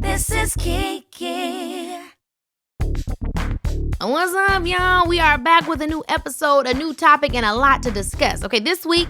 This is Kiki. What's up, y'all? We are back with a new episode, a new topic, and a lot to discuss. Okay, this week,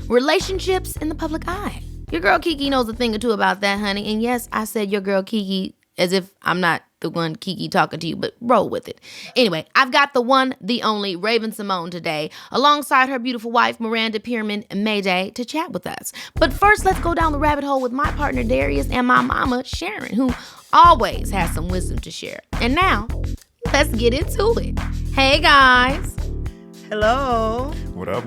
relationships in the public eye. Your girl Kiki knows a thing or two about that, honey. And yes, I said your girl Kiki as if I'm not the one Kiki talking to you, but roll with it. Anyway, I've got the one, the only Raven-Symoné today, alongside her beautiful wife, Miranda Pierman Mayday, to chat with us. But first, let's go down the rabbit hole with my partner, Darius, and my mama, Sharon, who always has some wisdom to share. And now, let's get into it. Hey, guys. Hello. What up?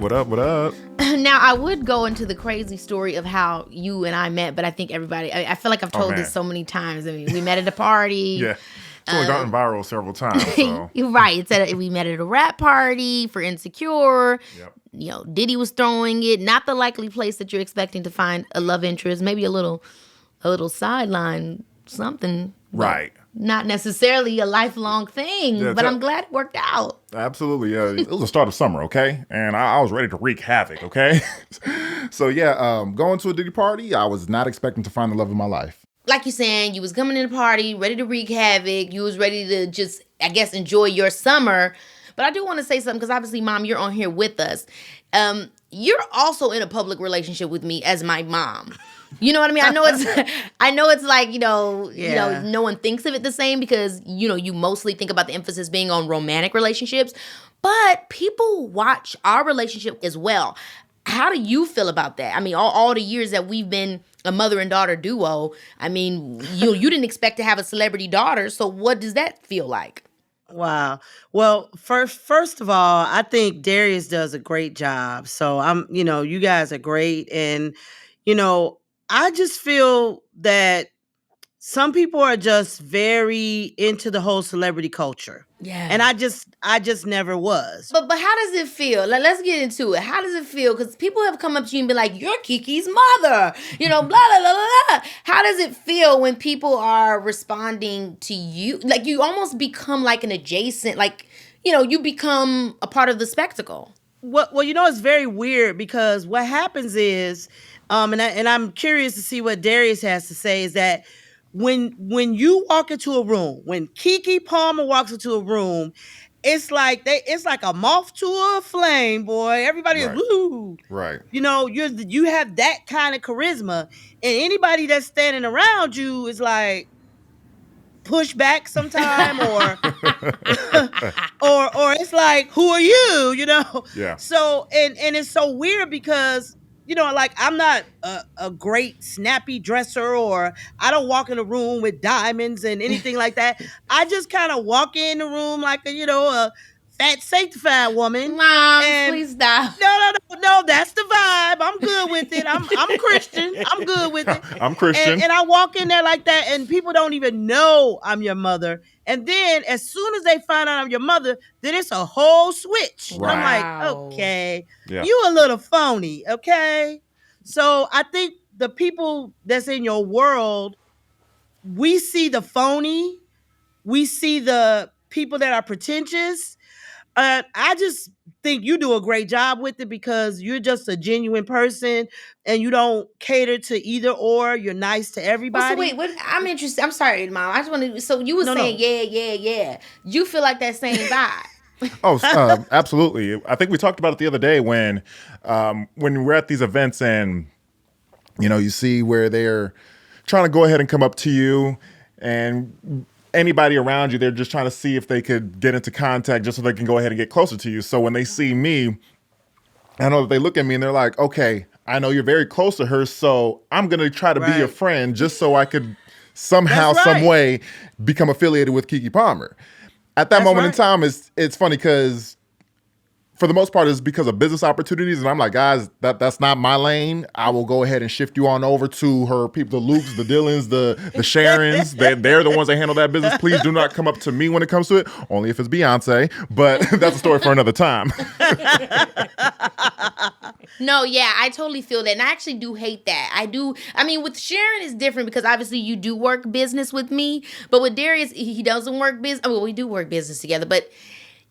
Now, I would go into the crazy story of how you and I met, but I think everybody, I feel like I've told this so many times. I mean, we met at a party. Yeah. It's only gotten viral several times. So. You're right. We met at a rap party for Insecure. Yep. You know, Diddy was throwing it. Not the likely place that you're expecting to find a love interest. Maybe a little sideline, something. Right. Not necessarily a lifelong thing, Yeah, but I'm glad it worked out. Absolutely. It was the start of summer, okay? And I was ready to wreak havoc, okay? So, going to a Diddy party, I was not expecting to find the love of my life. Like you're saying, you was coming to the party, ready to wreak havoc. You was ready to just, I guess, enjoy your summer. But I do want to say something, because obviously, Mom, you're on here with us. You're also in a public relationship with me as my mom. You know what I mean? I know it's like, no one thinks of it the same because, you mostly think about the emphasis being on romantic relationships, but people watch our relationship as well. How do you feel about that? I mean, all the years that we've been a mother and daughter duo, I mean, you didn't expect to have a celebrity daughter. So what does that feel like? Wow. Well, first of all, I think Darius does a great job. So you guys are great. And, I just feel that some people are just very into the whole celebrity culture. Yeah. And I just never was. But how does it feel? Let's get into it. How does it feel? Because people have come up to you and be like, you're Kiki's mother. Blah, blah, blah, blah, blah. How does it feel when people are responding to you? Like, you almost become like an adjacent, you become a part of the spectacle. Well, it's very weird because what happens is, and I'm curious to see what Darius has to say, is that when you walk into a room, when Keke Palmer walks into a room, it's like a moth to a flame, boy. Everybody is woo. Right. You have that kind of charisma, and anybody that's standing around you is like push back sometime or or it's like, who are you? Yeah. So and it's so weird because I'm not a great snappy dresser, or I don't walk in a room with diamonds and anything like that. I just kind of walk in the room like a fat sanctified woman. Mom, please stop. No, that's the vibe. I'm good with it. I'm Christian. I'm good with it. I'm Christian. And I walk in there like that, and people don't even know I'm your mother. And then as soon as they find out I'm your mother, then it's a whole switch. Right. I'm like, okay, yeah. You a little phony, okay? So I think the people that's in your world, we see the phony, we see the people that are pretentious. I just think you do a great job with it because you're just a genuine person and you don't cater to either or. You're nice to everybody. So wait, what? I'm interested. I'm sorry, Mom. I just want to. So you were saying, yeah. You feel like that same vibe? Absolutely. I think we talked about it the other day when we're at these events and you see where they're trying to go ahead and come up to you and anybody around you, they're just trying to see if they could get into contact just so they can go ahead and get closer to you. So when they see me, I know that they look at me and they're like, okay, I know you're very close to her, so I'm going to try to be your friend just so I could somehow, some way become affiliated with Keke Palmer. At that moment in time, it's funny because for the most part, it's because of business opportunities. And I'm like, guys, that's not my lane. I will go ahead and shift you on over to her people, the Lukes, the Dylans, the Sharons. They're the ones that handle that business. Please do not come up to me when it comes to it, only if it's Beyonce. But that's a story for another time. No, yeah, I totally feel that. And I actually do hate that. I mean, with Sharon, it's different because obviously you do work business with me. But with Darius, he doesn't work business. Well, we do work business together. But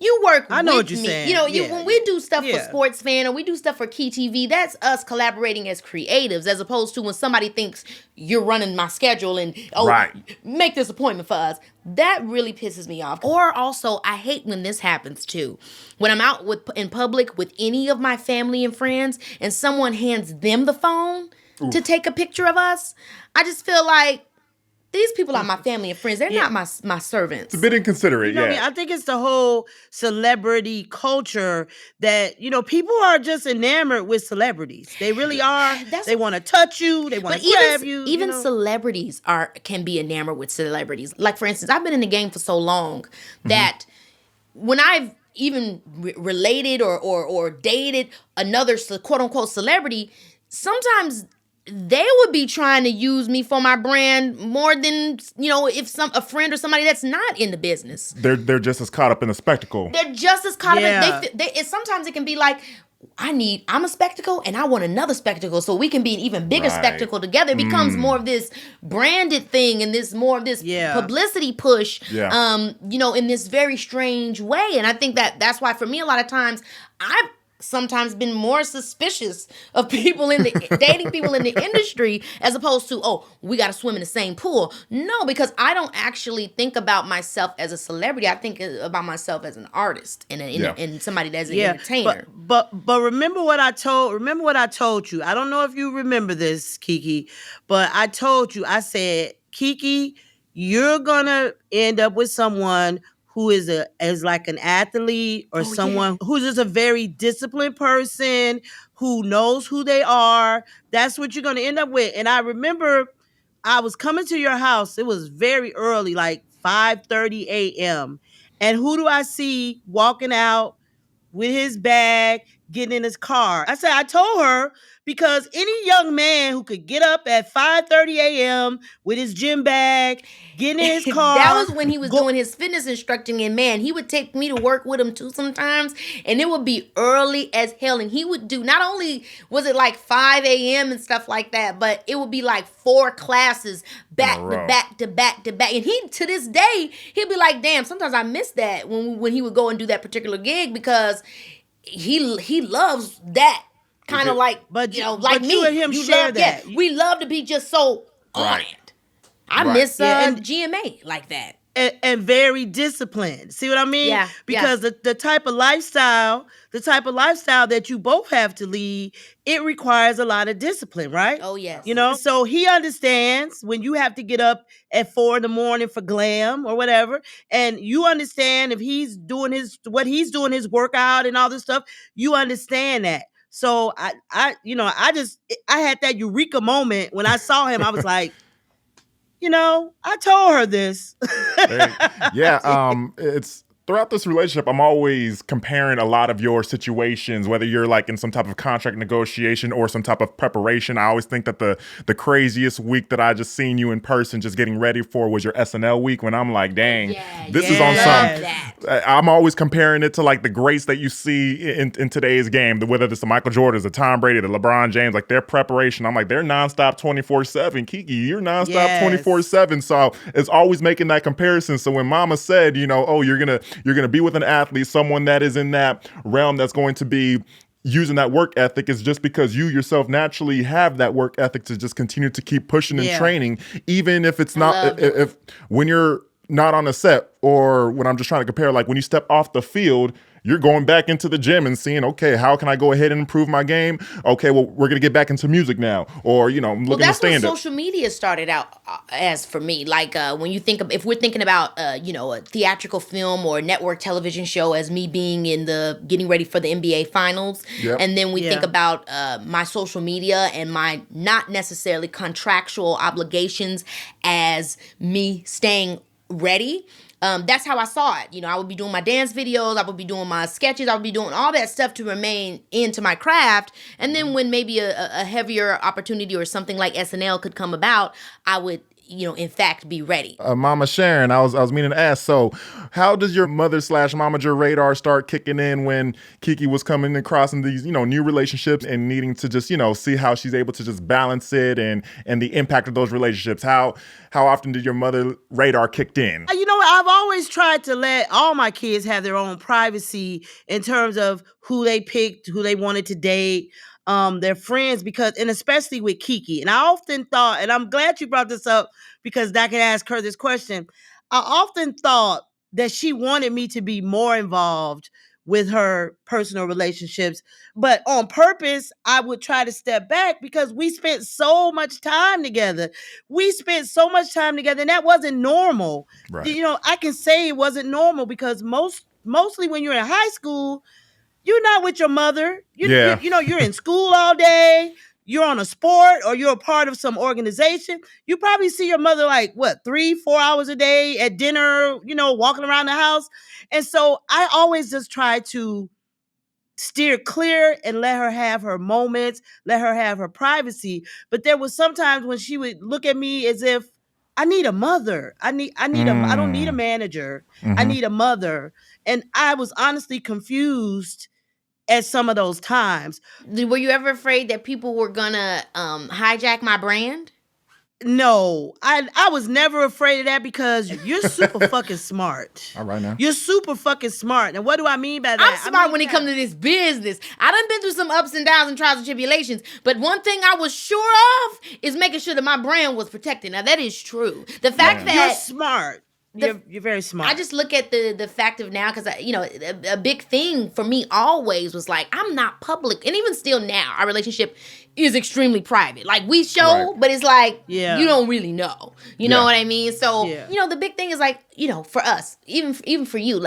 You work I know with what you're me. saying. You know, Yeah, when we do stuff for yeah. Sports Fan or we do stuff for Key TV, that's us collaborating as creatives, as opposed to when somebody thinks you're running my schedule and Right. make this appointment for us. That really pisses me off. Or also, I hate when this happens too. When I'm out in public with any of my family and friends, and someone hands them the phone to take a picture of us, I just feel like these people are my family and friends. They're not my servants. It's a bit inconsiderate, You know what I yeah. mean? I think it's the whole celebrity culture that, people are just enamored with celebrities. They really are. They want to touch you. They want But to grab you. even celebrities can be enamored with celebrities. Like, for instance, I've been in the game for so long that when I've even related or dated another quote unquote celebrity, sometimes they would be trying to use me for my brand more than, if a friend or somebody that's not in the business. They're just as caught up in the spectacle. They're just as caught Yeah. up in sometimes it can be like, I'm a spectacle and I want another spectacle so we can be an even bigger Right. spectacle together. It becomes more of this branded thing and this more of this publicity push, Yeah. in this very strange way. And I think that's why for me, a lot of times I've sometimes been more suspicious of people dating people in the industry as opposed to, we got to swim in the same pool. No, because I don't actually think about myself as a celebrity. I think about myself as an artist and somebody that's an entertainer. But remember what I told you. I don't know if you remember this, Kiki, but I told you, I said, Kiki, you're gonna end up with someone who is like an athlete or someone who's just a very disciplined person who knows who they are. That's what you're going to end up with. And I remember I was coming to your house. It was very early, like 5:30 a.m. And who do I see walking out with his bag, getting in his car? I told her, because any young man who could get up at 5:30 a.m. with his gym bag, get in his car. That was when he was doing his fitness instructing, and man, he would take me to work with him too sometimes, and it would be early as hell, and he would do, not only was it like 5 a.m. and stuff like that, but it would be like 4 classes back to back to back to back, and he, to this day, he'd be like, damn, sometimes I miss that when he would go and do that particular gig, because he loves that. Kind of like, like but me. You and him share that. Yeah, we love to be just so on it. I miss GMA like that. And very disciplined. See what I mean? Yeah. Because the type of lifestyle that you both have to lead, it requires a lot of discipline, right? Oh, yes. So he understands when you have to get up at 4 a.m. for glam or whatever, and you understand if he's doing his workout and all this stuff, you understand that. So I had that eureka moment when I saw him. I was like, I told her this. It's throughout this relationship, I'm always comparing a lot of your situations, whether you're like in some type of contract negotiation or some type of preparation. I always think that the craziest week that I just seen you in person, just getting ready for, was your SNL week, when I'm like, dang, this is on some. I'm always comparing it to like the greats that you see in today's game, whether it's the Michael Jordans, the Tom Brady, the LeBron James, like their preparation. I'm like, they're nonstop 24/7. Kiki, you're nonstop 24/7. So it's always making that comparison. So when Mama said, you're gonna be with an athlete, someone that is in that realm that's going to be using that work ethic, is just because you yourself naturally have that work ethic to just continue to keep pushing and training, even if it's not, if when you're not on a set, or when I'm just trying to compare, like when you step off the field, you're going back into the gym and seeing, okay, how can I go ahead and improve my game? Okay, well, we're going to get back into music now. Or, I'm looking to stand up. That's what social media started out as for me. Like when you think of, if we're thinking about, a theatrical film or a network television show as me being getting ready for the NBA finals. Yep. And then we think about my social media and my not necessarily contractual obligations as me staying ready. That's how I saw it. I would be doing my dance videos, I would be doing my sketches, I would be doing all that stuff to remain into my craft. And then when maybe a heavier opportunity or something like SNL could come about, I would, in fact, be ready. Mama Sharon, I was meaning to ask. So, how does your mother/momager radar start kicking in when Kiki was coming and crossing these, new relationships and needing to just, see how she's able to just balance it and the impact of those relationships? How often did your mother radar kicked in? You know what? I've always tried to let all my kids have their own privacy in terms of who they picked, who they wanted to date, their friends, and especially with Kiki. And I often thought, and I'm glad you brought this up because I could ask her this question. I often thought that she wanted me to be more involved with her personal relationships, but on purpose, I would try to step back because we spent so much time together. And that wasn't normal. Right. I can say it wasn't normal because mostly when you're in high school, you're not with your mother. Yeah. You're in school all day. You're on a sport or you're a part of some organization. You probably see your mother 3-4 hours a day at dinner, walking around the house. And so I always just try to steer clear and let her have her moments, let her have her privacy. But there was sometimes when she would look at me as if I need a mother. I don't need a manager. I need a mother. And I was honestly confused at some of those times. Were you ever afraid that people were gonna hijack my brand? No, I was never afraid of that because you're super fucking smart. All right now. You're super fucking smart. And what do I mean by that? I'm smart when it comes to this business. I done been through some ups and downs and trials and tribulations. But one thing I was sure of is making sure that my brand was protected. Now, that is true. The fact that... You're smart. You're very smart. I just look at the fact of now, because a big thing for me always was I'm not public, and even still now, our relationship is extremely private. We show, but it's you don't really know. You know what I mean? So the big thing is for us, even for you,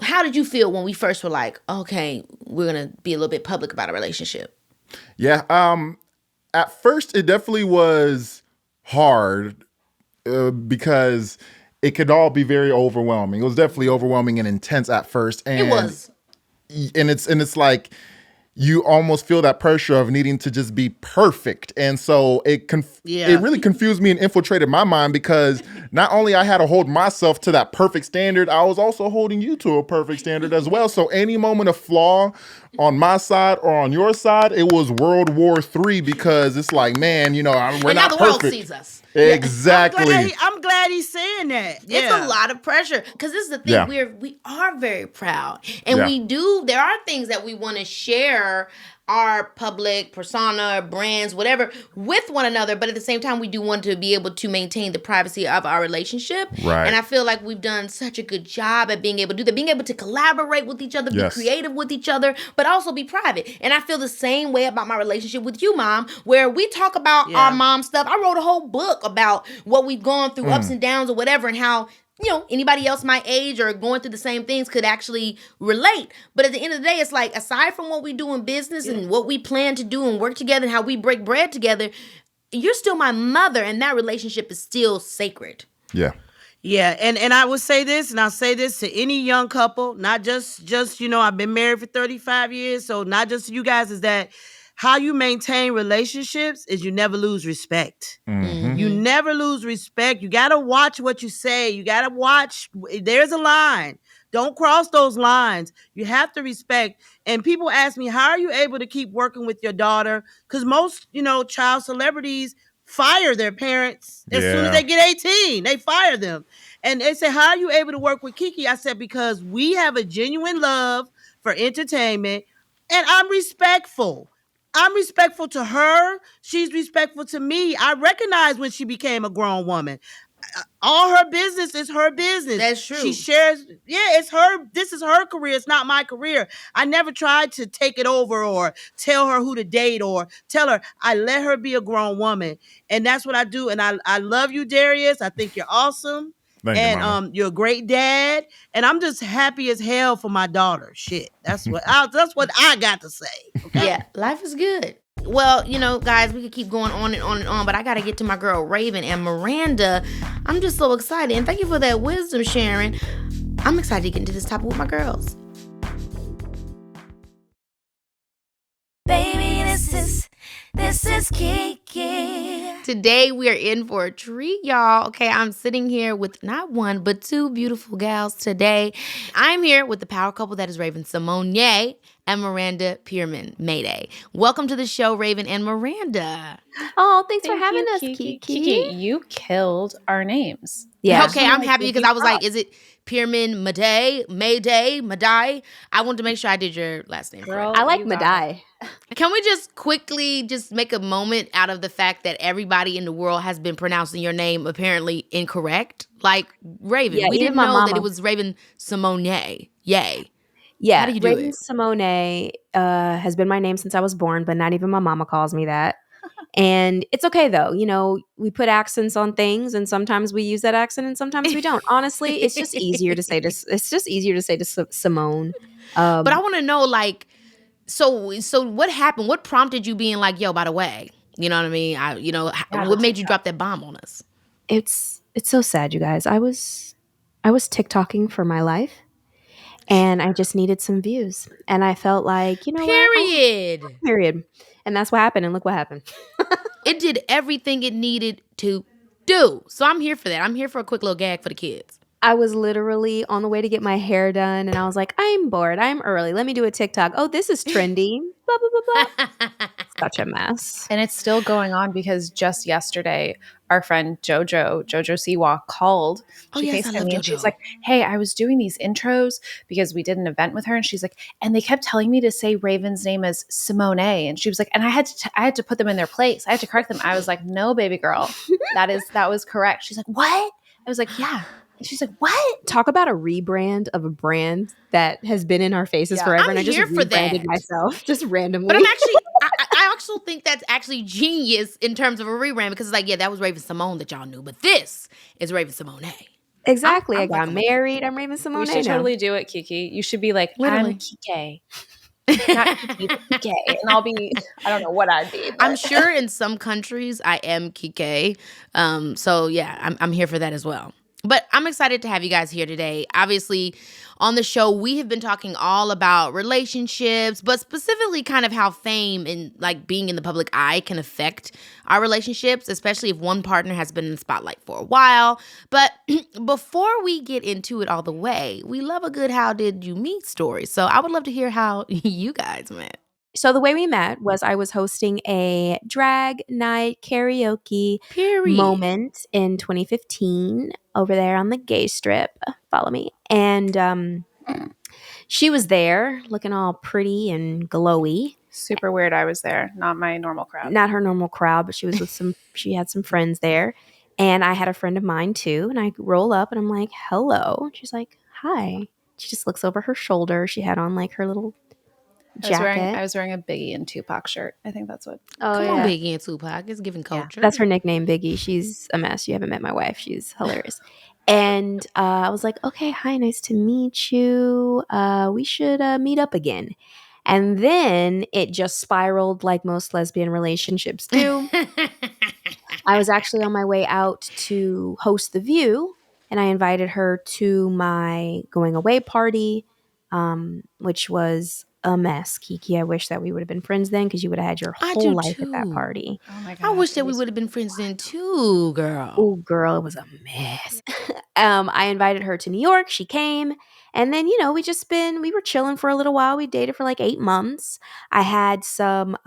how did you feel when we first were okay, we're gonna be a little bit public about our relationship? Yeah. At first, it definitely was hard because it could all be very overwhelming. It was definitely overwhelming and intense at first. And it was. And it's like you almost feel that pressure of needing to just be perfect. And so it really confused me and infiltrated my mind because not only I had to hold myself to that perfect standard, I was also holding you to a perfect standard as well. So any moment of flaw on my side or on your side, it was World War III because it's man, we're not perfect. Now the world sees us. Exactly. I'm glad he's saying that. It's a lot of pressure because this is the thing. Yeah. We are very proud, and there are things that we want to share our public persona, brands, whatever, with one another. But at the same time, we do want to be able to maintain the privacy of our relationship. Right. And I feel like we've done such a good job at being able to do that, being able to collaborate with each other, be creative with each other, but also be private. And I feel the same way about my relationship with you, Mom, where we talk about our mom stuff. I wrote a whole book about what we've gone through, ups and downs or whatever, and how anybody else my age or going through the same things could actually relate. But at the end of the day, it's aside from what we do in business and what we plan to do and work together and how we break bread together, you're still my mother, and that relationship is still sacred. Yeah. Yeah, and I would say this, and I'll say this to any young couple, not just I've been married for 35 years, so not just you guys, is that how you maintain relationships is you never lose respect. Mm-hmm. You never lose respect. You got to watch what you say. You got to watch. There's a line. Don't cross those lines. You have to respect. And people ask me, how are you able to keep working with your daughter? Because most, child celebrities fire their parents as soon as they get 18. They fire them. And they say, how are you able to work with Kiki? I said, because we have a genuine love for entertainment, and I'm respectful. I'm respectful to her. She's respectful to me. I recognize when she became a grown woman. All her business is her business. That's true. She shares, it's her. This is her career. It's not my career. I never tried to take it over or tell her who to date or tell her. I let her be a grown woman. And that's what I do. And I love you, Darius. I think you're awesome. Thank you, Mama. You're a great dad, and I'm just happy as hell for my daughter. Shit, that's what I got to say. Okay? Yeah, life is good. Well, guys, we could keep going on and on and on, but I got to get to my girl Raven and Miranda. I'm just so excited, and thank you for that wisdom, Sharon. I'm excited to get into this topic with my girls. Baby, this is Kiki. Today we are in for a treat, y'all. Okay, I'm sitting here with not one, but two beautiful gals today. I'm here with the power couple that is Raven Simone and Miranda Pierman Mayday. Welcome to the show, Raven and Miranda. Oh, thanks for Thank having you, us, Kiki. Kiki. You killed our names. Yeah. Okay, I'm happy because I was like, is it Pierman Mayday? I wanted to make sure I did your last name Girl, correct. I like you got Madai. Can we just quickly just make a moment out of the fact that everybody in the world has been pronouncing your name apparently incorrect? Like Raven, Yeah, we even didn't my know that mama. it was Raven Simone. Yay. Yeah, How do you do Raven it? Simone has been my name since I was born, but not even my mama calls me that. And it's okay though. You know, we put accents on things, and sometimes we use that accent, and sometimes we don't. Honestly, it's just easier to say this. It's just easier to say to Simone. But I want to know, like, so what happened? What prompted you being like, yo, by the way, you know what I mean? What made you drop that bomb on us? It's so sad, you guys. I was TikToking for my life, and I just needed some views, and I felt like, you know what? Period. And that's what happened. And look what happened. It did everything it needed to do. So I'm here for that. I'm here for a quick little gag for the kids. I was literally on the way to get my hair done, and I was like, I'm bored. I'm early. Let me do a TikTok. Oh, this is trendy. Blah, blah, blah, blah. Such a mess. And it's still going on because just yesterday, our friend Jojo Siwa called. Oh, She yes, I FaceTimed love me and she JoJo. was like, hey, I was doing these intros because we did an event with her. And she's like, and they kept telling me to say Raven's name as Simone. And she was like, and I had to put them in their place. I had to correct them. I was like, no, baby girl, that was correct. She's like, what? I was like, yeah. And she's like, what? Talk about a rebrand of a brand that has been in our faces Yeah. forever. I'm and I just here for rebranded that. myself just randomly. But I'm actually, I also think that's actually genius in terms of a rebrand because it's like, yeah, that was Raven Simone that y'all knew, but this is Raven Simone. exactly. I'm I got rocking with it. married. I'm Raven Simone We should now. totally do it, Kiki. You should be like, Literally. I'm Kike. Not Kiki, but Kike. And I'll be, I don't know what I'd be. I'm but- sure in some countries I am Kike. So yeah, I'm here for that as well. But I'm excited to have you guys here today. Obviously, on the show, we have been talking all about relationships, but specifically kind of how fame and like being in the public eye can affect our relationships, especially if one partner has been in the spotlight for a while. But before we get into it all the way, we love a good how did you meet story. So I would love to hear how you guys met. So the way we met was I was hosting a drag night karaoke Period. moment in 2015 over there on the gay strip. Follow me. And she was there looking all pretty and glowy. Super weird. I was there, not my normal crowd. Not her normal crowd, but she was with she had some friends there. And I had a friend of mine too. And I roll up and I'm like, hello. And she's like, hi. She just looks over her shoulder. She had on like her little jacket. I was wearing a Biggie and Tupac shirt. I think that's what. Oh, Come on, yeah. Biggie and Tupac. It's giving culture. That's her nickname, Biggie. She's a mess. You haven't met my wife. She's hilarious. And I was like, okay, hi, nice to meet you. We should meet up again. And then it just spiraled like most lesbian relationships do. I was actually on my way out to host The View, and I invited her to my going away party, which was a mess, Kiki. I wish that we would have been friends then because you would have had your I whole do life at that too. party. Oh my god! I wish that we would have been friends then too, girl. Oh, girl, it was a mess. I invited her to New York. She came. And then, we were chilling for a little while. We dated for like 8 months. I had some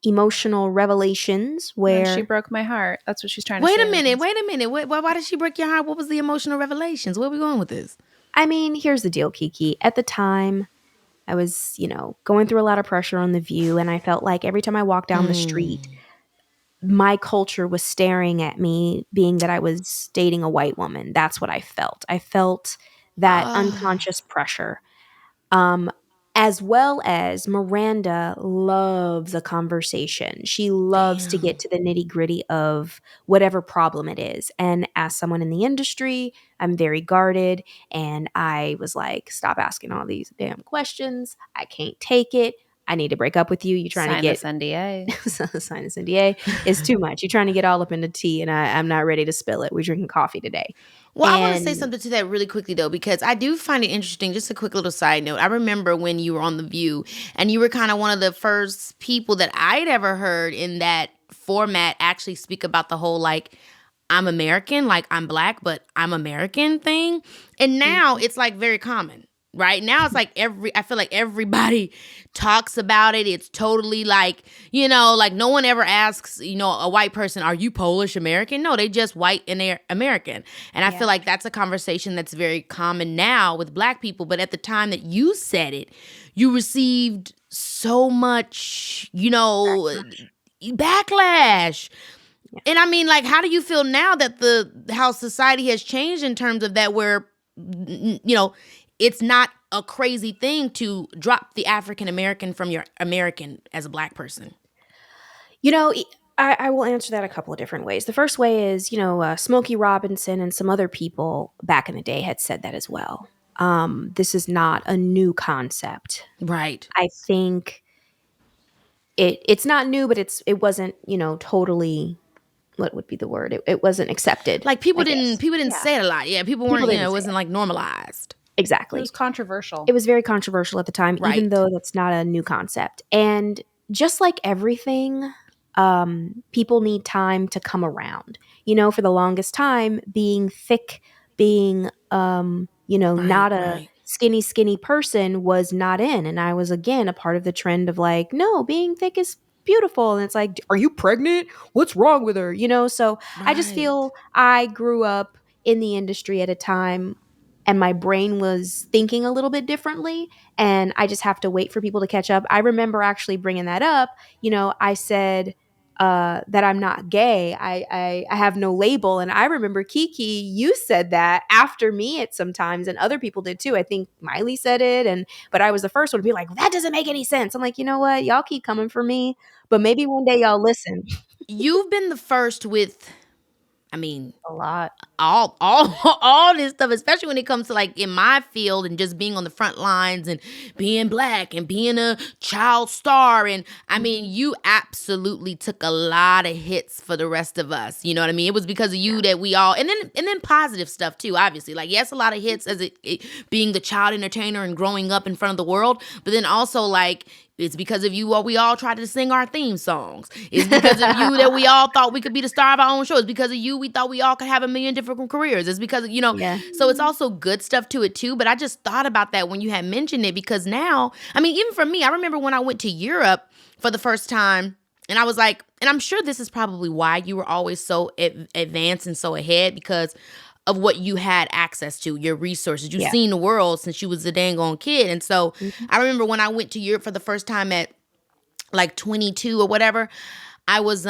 emotional revelations When she where broke my heart. That's what she's trying to Wait say. a minute. Why did she break your heart? What was the emotional revelations? Where are we going with this? I mean, here's the deal, Kiki. At the time, I was, going through a lot of pressure on The View. And I felt like every time I walked down the street, my culture was staring at me, being that I was dating a white woman. That's what I felt. I felt that unconscious pressure. As well as Miranda loves a conversation. She loves to get to the nitty gritty of whatever problem it is. And as someone in the industry, I'm very guarded. And I was like, stop asking all these damn questions. I can't take it. I need to break up with you. You're trying Sign to get this NDA. sign this NDA. It's too much. You're trying to get all up into tea, and I'm not ready to spill it. We're drinking coffee today. Well, I want to say And- something to that really quickly, though, because I do find it interesting. Just a quick little side note. I remember when you were on The View, and you were kind of one of the first people that I'd ever heard in that format actually speak about the whole like I'm American, like I'm black, but I'm American thing. And now it's like very common. Right now, it's like I feel like everybody talks about it. It's totally like, like no one ever asks, a white person, are you Polish American? No, they just white and they're American. And I feel like that's a conversation that's very common now with black people. But at the time that you said it, you received so much, backlash. And I mean, like, how do you feel now that how society has changed in terms of that where, it's not a crazy thing to drop the African American from your American as a black person? I will answer that a couple of different ways. The first way is, Smokey Robinson and some other people back in the day had said that as well. This is not a new concept. Right. I think it's not new, but it wasn't, totally, what would be the word? It wasn't accepted. Like people didn't say it a lot. Yeah, people weren't, it wasn't like normalized. Exactly. It was controversial. It was very controversial at the time, Right. even though that's not a new concept. And just like everything, people need time to come around. For the longest time, being thick, being, not a skinny person was not in. And I was, again, a part of the trend of like, no, being thick is beautiful. And it's like, are you pregnant? What's wrong with her? So I just feel I grew up in the industry at a time and my brain was thinking a little bit differently, and I just have to wait for people to catch up. I remember actually bringing that up. I said that I'm not gay. I have no label. And I remember, Kiki, you said that after me at sometimes, and other people did too. I think Miley said it, but I was the first one to be like, that doesn't make any sense. I'm like, you know what? Y'all keep coming for me, but maybe one day y'all listen. You've been the first with, I mean, a lot. all this stuff, especially when it comes to like in my field and just being on the front lines and being black and being a child star. And I mean, you absolutely took a lot of hits for the rest of us. You know what I mean? It was because of you that we all, and then positive stuff too, obviously. Like, yes, a lot of hits as it being the child entertainer and growing up in front of the world, but then also like, it's because of you we all tried to sing our theme songs. It's because of you that we all thought we could be the star of our own show. It's because of you we thought we all could have a million different careers. It's because of, so it's also good stuff to it too. But I just thought about that when you had mentioned it, because now, I mean, even for me, I remember when I went to Europe for the first time, and I was like, and I'm sure this is probably why you were always so advanced and so ahead, because of what you had access to, your resources. You've seen the world since you was a dang on kid. And so I remember when I went to Europe for the first time at like 22 or whatever, I was,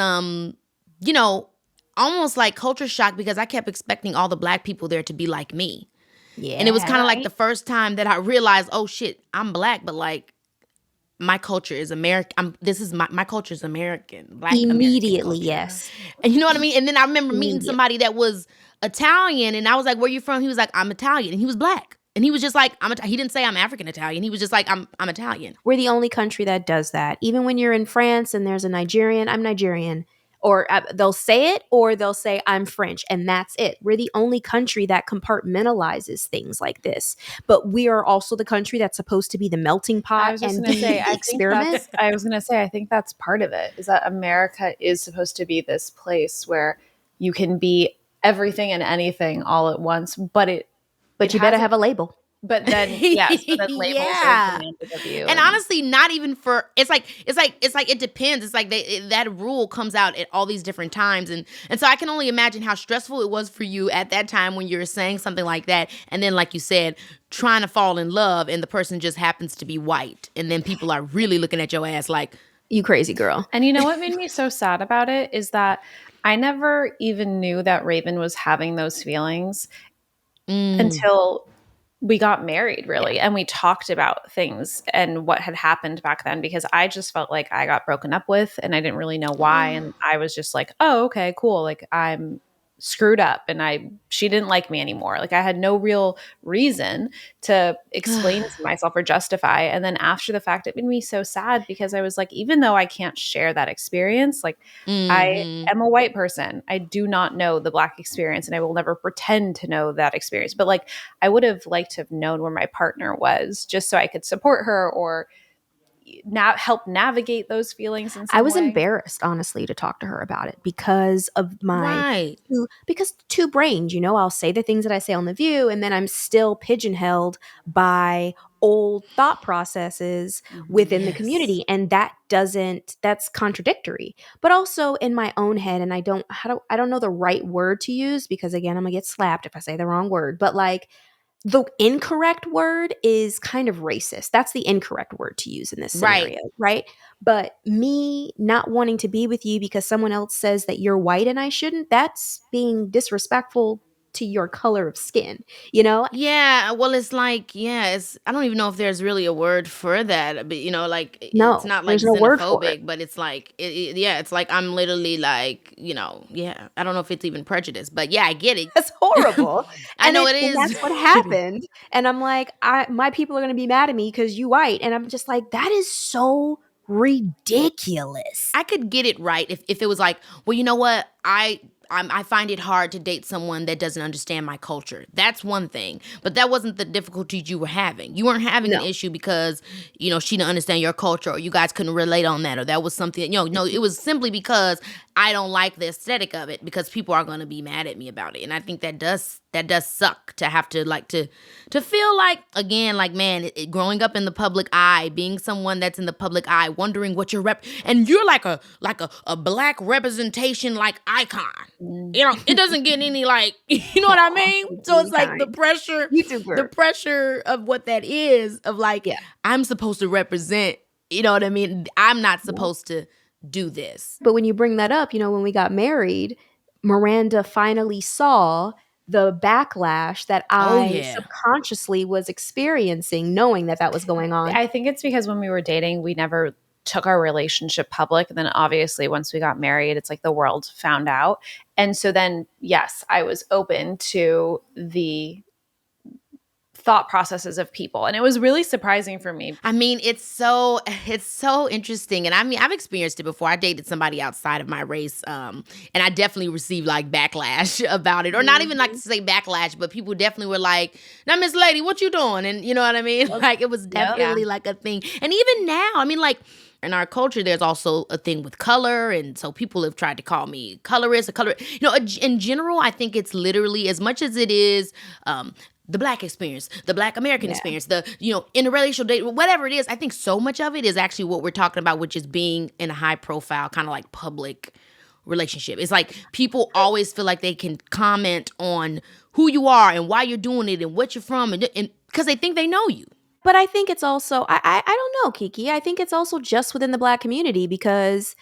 almost like culture shock, because I kept expecting all the black people there to be like me. Yeah. And it was kind of like the first time that I realized, oh shit, I'm black, but like my culture is American. My culture is American. Black Immediately, American yes. And you know what I mean? And then I remember meeting somebody that was Italian, and I was like, where you from? He was like, I'm Italian. And he was black. And he was just like, he didn't say I'm African Italian. He was just like, I'm Italian. We're the only country that does that. Even when you're in France and there's a Nigerian, I'm Nigerian. Or they'll say it, or they'll say I'm French, and that's it. We're the only country that compartmentalizes things like this. But we are also the country that's supposed to be the melting pot. I was just going to say, I think that's part of it, is that America is supposed to be this place where you can be everything and anything all at once, but you better have a label. But then, yes, but then labels are demanded of you. And honestly, not even for, it's like it depends. It's like that rule comes out at all these different times. And so I can only imagine how stressful it was for you at that time when you were saying something like that. And then, like you said, trying to fall in love, and the person just happens to be white. And then people are really looking at your ass like, you crazy girl. And you know what made me so sad about it is that I never even knew that Raven was having those feelings until we got married, really. And we talked about things and what had happened back then, because I just felt like I got broken up with and I didn't really know why. And I was just like, oh, okay, cool. Like, I'm screwed up and she didn't like me anymore. Like, I had no real reason to explain to myself or justify. And then after the fact, it made me so sad, because I was like, even though I can't share that experience, like I am a white person, I do not know the black experience, and I will never pretend to know that experience. But like, I would have liked to have known where my partner was, just so I could support her, or help navigate those feelings in some I was way? embarrassed, honestly, to talk to her about it because of my Right. because two brains, I'll say the things that I say on The View, and then I'm still pigeonholed by old thought processes within the Yes. community. And that's contradictory. But also in my own head, and I don't know the right word to use because again, I'm gonna get slapped if I say the wrong word. But like the incorrect word is kind of racist. That's the incorrect word to use in this Right. scenario, right? But me not wanting to be with you because someone else says that you're white and I shouldn't, that's being disrespectful to your color of skin, you know? Yeah, well, it's like, yeah, I don't even know if there's really a word for that, but like it's No, not like there's no word for it. xenophobic, but it's like, yeah, it's like I'm literally like, yeah, I don't know if it's even prejudice, but yeah, I get it. That's horrible. I know it And is. that's what happened. And I'm like, my people are going to be mad at me because you white. And I'm just like, that is so ridiculous. I could get it right if it was like, well, you know what, I find it hard to date someone that doesn't understand my culture. That's one thing. But that wasn't the difficulties you were having. You weren't having an No. issue because, she didn't understand your culture or you guys couldn't relate on that or that was something, no, it was simply because I don't like the aesthetic of it because people are going to be mad at me about it. And I think that does suck to have to like to feel like, again, like, man, growing up in the public eye, being someone that's in the public eye, wondering what your and you're like a black representation like icon. It doesn't get any like, you know what I mean? So it's like the pressure, YouTuber. the pressure of what that is of like, Yeah. I'm supposed to represent, you know what I mean? I'm not supposed to do this. But when you bring that up, when we got married, Miranda finally saw the backlash that Oh, I yeah. subconsciously was experiencing, knowing that was going on. I think it's because when we were dating, we never took our relationship public. And then obviously once we got married, it's like the world found out. And so then, yes, I was open to the thought processes of people. And it was really surprising for me. I mean, it's so interesting. And I mean, I've experienced it before. I dated somebody outside of my race. And I definitely received like backlash about it. Or not even like to say backlash, but people definitely were like, now, Miss Lady, what you doing? And you know what I mean? Like it was definitely like a thing. And even now, I mean, like in our culture, there's also a thing with color. And so people have tried to call me colorist, in general, I think it's literally as much as it is, the Black experience, the Black American experience, the, interracial date, whatever it is, I think so much of it is actually what we're talking about, which is being in a high profile, kind of like public relationship. It's like people always feel like they can comment on who you are and why you're doing it and what you're from and because they think they know you. But I think it's also, I don't know, Kiki. I think it's also just within the Black community because,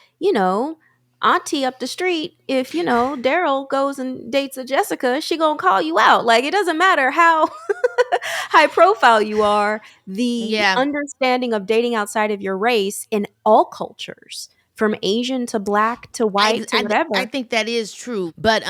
auntie up the street, if, Daryl goes and dates a Jessica, she gonna call you out. Like, it doesn't matter how high profile you are. The understanding of dating outside of your race in all cultures, from Asian to Black to white to whatever. I think that is true. But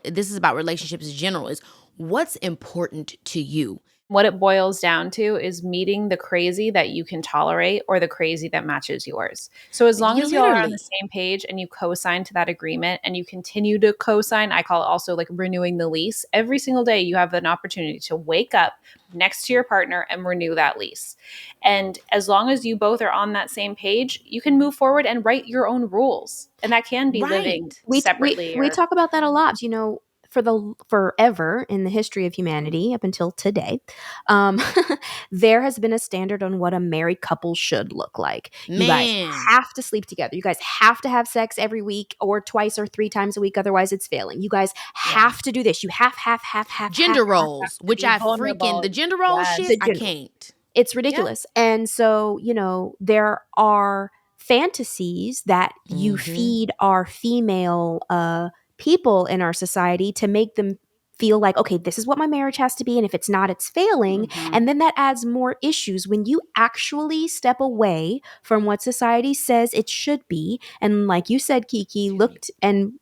this is about relationships in general, is what's important to you. What it boils down to is meeting the crazy that you can tolerate or the crazy that matches yours. So as long as you are on the same page and you co-sign to that agreement and you continue to co-sign, I call it also like renewing the lease. Every single day you have an opportunity to wake up next to your partner and renew that lease. And as long as you both are on that same page, you can move forward and write your own rules. And that can be living separately. We talk about that a lot, for forever in the history of humanity up until today, there has been a standard on what a married couple should look like. Man. You guys have to sleep together. You guys have to have sex every week or twice or 3 times a week. Otherwise, it's failing. You guys have to do this. You have gender roles, which I freaking the gender role shit. I can't. It's ridiculous. Yeah. And so, there are fantasies that you feed our female people in our society to make them feel like, okay, this is what my marriage has to be. And if it's not, it's failing. And then that adds more issues when you actually step away from what society says it should be. And like you said, Kiki,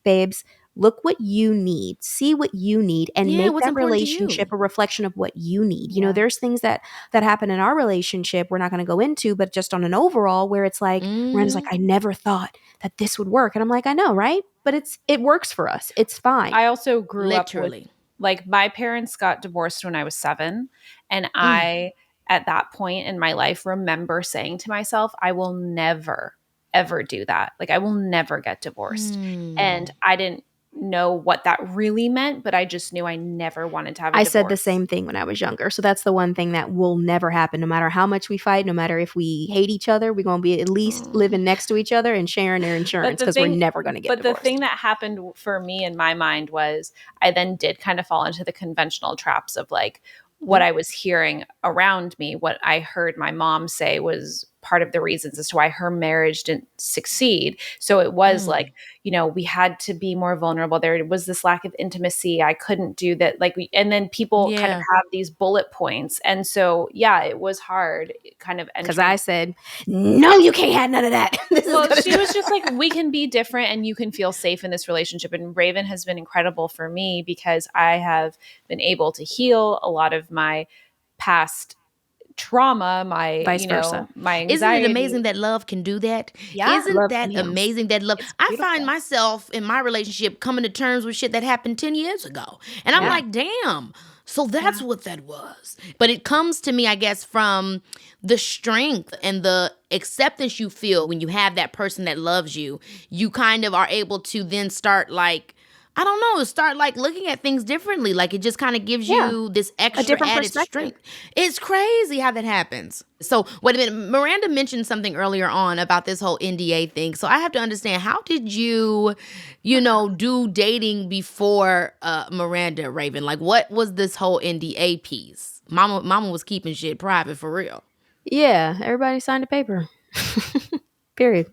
babes, look what you need, see what you need, and make that relationship a reflection of what you need. There's things that happen in our relationship we're not going to go into, but just on an overall where it's like, Miranda's like, I never thought that this would work. And I'm like, I know, right? But it works for us. It's fine. I also grew up with, like, my parents got divorced when I was 7, and I at that point in my life remember saying to myself, I will never, ever do that. Like, I will never get divorced. And I didn't know what that really meant, but I just knew I never wanted to have a I divorce. said the same thing when I was younger. So that's the one thing that will never happen. No matter how much we fight, no matter if we hate each other, we're going to be at least living next to each other and sharing their insurance because we're never going to get But divorced. the thing that happened for me in my mind was I then did kind of fall into the conventional traps of like what I was hearing around me. What I heard my mom say was part of the reasons as to why her marriage didn't succeed. So it was like, you know, we had to be more vulnerable. There was this lack of intimacy. I couldn't do that. Like, and then people kind of have these bullet points. And so, yeah, it was hard kind of because I said, no, you can't have none of that. Well, she was just like, we can be different and you can feel safe in this relationship. And Raven has been incredible for me because I have been able to heal a lot of my past trauma, my Vice versa. my anxiety. Isn't it amazing that love can do that? Yeah. Isn't Love that can heal. amazing that love? I find myself in my relationship coming to terms with shit that happened 10 years ago. And I'm like, damn. So that's what that was. But it comes to me, I guess, from the strength and the acceptance you feel when you have that person that loves you. You kind of are able to then start like, I don't know, start like looking at things differently. Like it just kind of gives you this extra different added perspective. strength. It's crazy how that happens. So wait a minute, Miranda mentioned something earlier on about this whole NDA thing. So I have to understand, how did you do dating before Miranda, Raven? Like what was this whole NDA piece? Mama was keeping shit private for real. Yeah, everybody signed a paper. Period.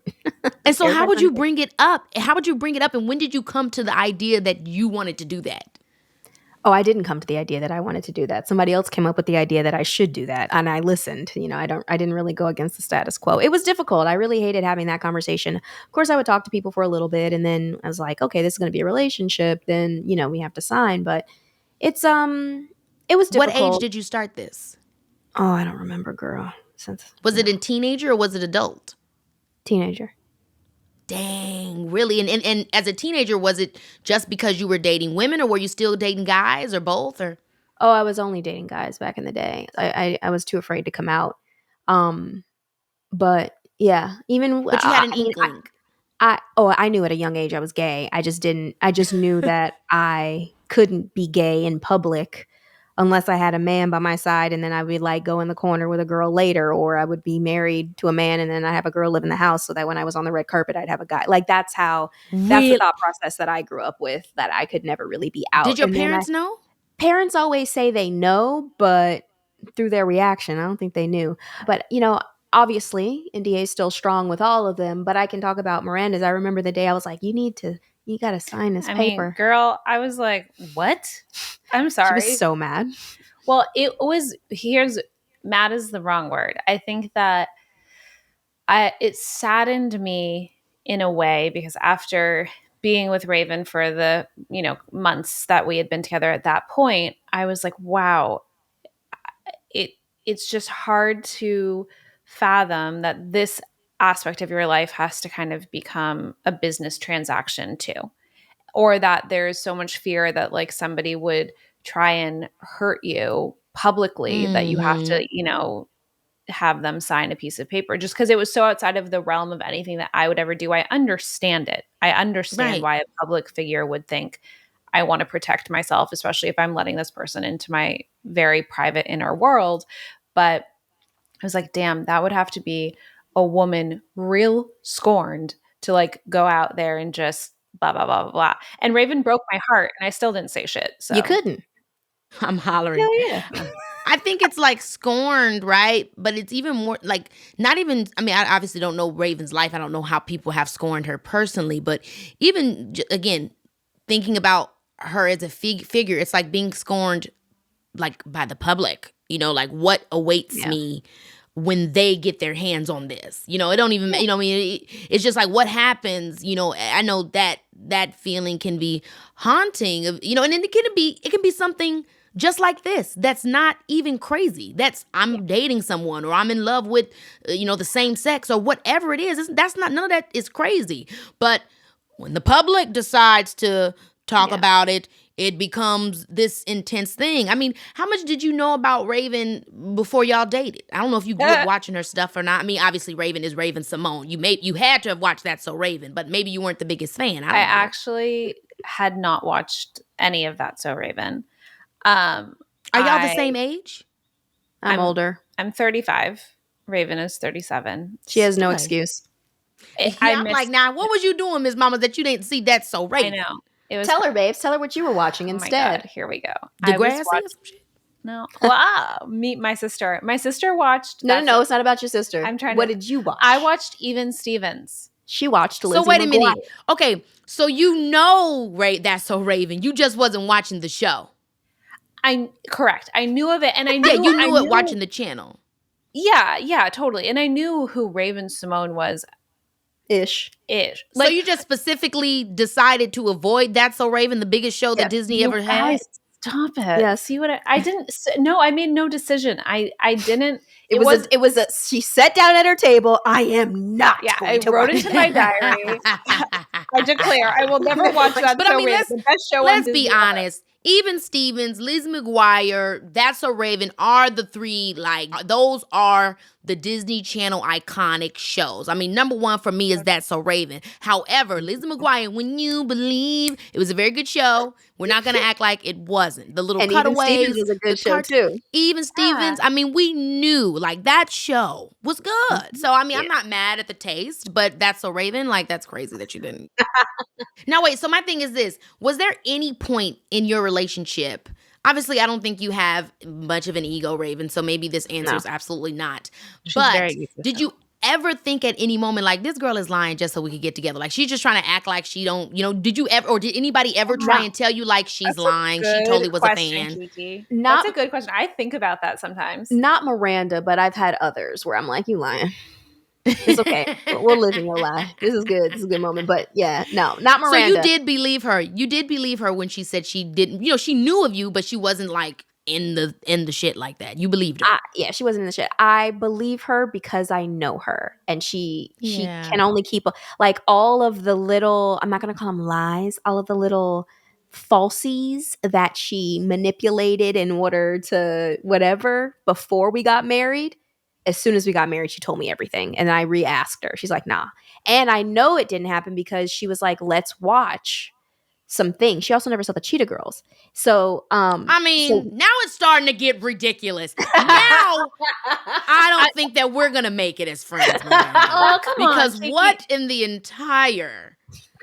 And so how would you bring it up? How would you bring it up? And when did you come to the idea that you wanted to do that? Oh, I didn't come to the idea that I wanted to do that. Somebody else came up with the idea that I should do that. And I listened. I didn't really go against the status quo. It was difficult. I really hated having that conversation. Of course, I would talk to people for a little bit and then I was like, okay, this is going to be a relationship. Then, we have to sign. But it was difficult. What age did you start this? Oh, I don't remember, girl. Was it in teenager or was it adult? Teenager. Dang, really? And as a teenager, was it just because you were dating women or were you still dating guys or both? Or Oh, I was only dating guys back in the day. I was too afraid to come out. But yeah, even But you had an inkling. I knew at a young age I was gay. I just knew that I couldn't be gay in public unless I had a man by my side, and then I would like go in the corner with a girl later, or I would be married to a man and then I have a girl live in the house so that when I was on the red carpet I'd have a guy. Like that's the thought process that I grew up with, that I could never really be out. Did your And then parents know? Parents always say they know, but through their reaction, I don't think they knew. But obviously NDA is still strong with all of them, but I can talk about Miranda's. I remember the day I was like, you got to sign this paper. Mean, girl, I was like, what? I'm sorry. She was so mad. Well, mad is the wrong word. I think that it saddened me in a way because after being with Raven for the, months that we had been together at that point, I was like, wow, it's just hard to fathom that this aspect of your life has to kind of become a business transaction too, or that there's so much fear that like somebody would try and hurt you publicly that you have to, have them sign a piece of paper just because it was so outside of the realm of anything that I would ever do. I understand it. I understand why a public figure would think I want to protect myself, especially if I'm letting this person into my very private inner world. But I was like, damn, that would have to be a woman real scorned to like go out there and just blah, blah, blah, blah, blah. And Raven broke my heart and I still didn't say shit. So You couldn't. I'm hollering. Hell yeah. I think it's like scorned, right? But it's even more like not even, I mean, I obviously don't know Raven's life. I don't know how people have scorned her personally, but even again, thinking about her as a figure, it's like being scorned like by the public, like what awaits me when they get their hands on this. It don't even, it's just like what happens, I know that feeling can be haunting of, and then it can be something just like this that's not even crazy. That's I'm dating someone or I'm in love with, the same sex or whatever it is. None of that is crazy. But when the public decides to talk Yeah. about it, it becomes this intense thing. I mean, how much did you know about Raven before y'all dated? I don't know if you grew up watching her stuff or not. I mean, obviously Raven is Raven Simone. You had to have watched That's So Raven, but maybe you weren't the biggest fan. I don't I know. actually had not watched any of that So Raven. Are y'all the same age? I'm older. I'm 35. Raven is 37. She has no Okay. excuse. I'm like, now, what was you doing, Ms. Mama, that you didn't see That's So I Raven? know. It was Tell her, babes. Tell her what you were watching Oh my instead. God, here we go. Degrassi I was or watching- some shit? No. Wow. Meet my sister. My sister watched. No, it's not about your sister. I'm trying What to- did you watch? I watched Even Stevens. She watched Lizzie So wait a McGuire. minute. Okay, so you know That's So Raven. You just wasn't watching the show. Correct. I knew of it, and I knew Yeah, you knew I it watching the channel. Yeah, totally. And I knew who Raven Simone was. Ish. So you just specifically decided to avoid That's So Raven, the biggest show that Yes. Disney ever had? Guys, stop it. Yes. See what I didn't. No, I made no decision. I didn't. It was a she sat down at her table. I am not. Yeah, going I to wrote watch into my diary. I declare I will never watch that. But I mean, the best show on Let's Disney be ever. honest. Even Stevens, Liz McGuire, That's So Raven are the three, like, those are the Disney Channel iconic shows. I mean, number one for me is That's So Raven. However, Liz McGuire, When You Believe, it was a very good show. We're not going to act like it wasn't. The little And Even cutaways. Stevens was a good show too. Even Stevens, I mean, we knew, like, that show was good. So, I mean, I'm not mad at the taste, but That's So Raven, like, that's crazy that you didn't. Now, wait, so my thing is this. Was there any point in your relationship? Obviously, I don't think you have much of an ego, Raven, so maybe this answer is absolutely not. But very egotistical. did you ever think at any moment, like, this girl is lying just so we could get together? Like, she's just trying to act like she don't, did you ever, or did anybody ever try and tell you, like, she's That's a lying? She good totally was a question, fan. Kiki. Not- That's a good question. I think about that sometimes. Not Miranda, but I've had others where I'm like, you lying. It's okay. We'll live in your lie. This is good. This is a good moment. But yeah, no, not So Miranda. you did believe her. You did believe her when she said she didn't, she knew of you, but she wasn't, like, in the shit like that. You believed her. Yeah, she wasn't in the shit. I believe her because I know her, and she Yeah. can only keep like all of the little. I'm not gonna call them lies. All of the little falsies that she manipulated in order to whatever before we got married. As soon as we got married, she told me everything, and I re-asked her. She's like, "Nah," and I know it didn't happen because she was like, "Let's watch some things." She also never saw the Cheetah Girls, so I mean, now it's starting to get ridiculous. Now I don't think that we're gonna make it as friends, Miranda. Oh, come on. Because Kiki. what in the entire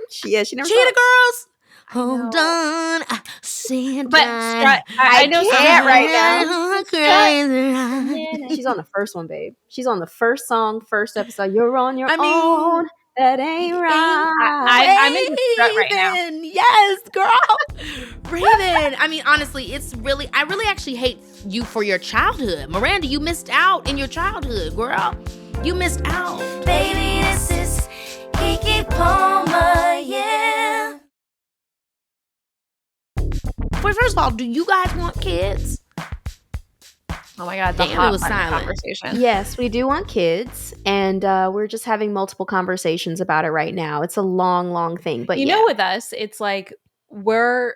she never saw Cheetah it. Girls? Hold on, sit But down. I know can't right now. Crazy. She's on the first one, babe. She's on the first song, first episode. You're on your I mean, own. That ain't right. I'm in the strut right now. Raven, yes, girl. Raven. I mean, honestly, I really actually hate you for your childhood. Miranda, you missed out in your childhood, girl. You missed out. Baby, this is Kiki Palmer, yeah. First of all, do you guys want kids? Oh my God, the Damn, it hot was button silent. conversation. Yes, we do want kids, and we're just having multiple conversations about it right now. It's a long, long thing, but You know, with us, it's like we're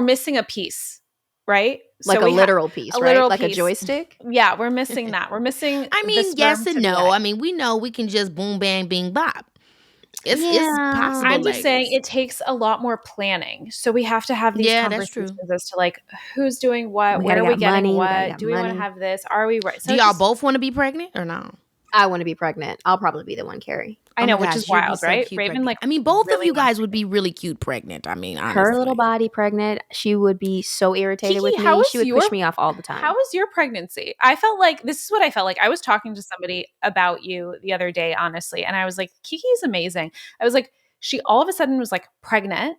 missing a piece, right? like So a we ha- literal piece, a right? literal Like a piece. joystick. Yeah, we're missing that. We're missing. I the mean, sperm yes to and no. play. I mean, we know we can just boom, bang, bing, bop. It's Yeah. possible. I'm just ladies. saying it takes a lot more planning. So we have to have these Yeah, that's true. conversations as to like who's doing what, We where gotta are we get getting money, we gotta what, get do we want money. to have this? Are we right? So Do it's y'all just- both want to be pregnant or no? I want to be pregnant. I'll probably be the one, Carrie. I know, Oh my which gosh, is you'd be wild, so right? cute Raven, pregnant. like, I mean, both of really you guys would be really cute pregnant. I mean, honestly. Her little body pregnant. She would be so irritated Kiki, with how me. is She would your- push me off all the time. How was your pregnancy? I felt like this is what I felt like. I was talking to somebody about you the other day, honestly, and I was like, Kiki's amazing. I was like, she all of a sudden was like pregnant,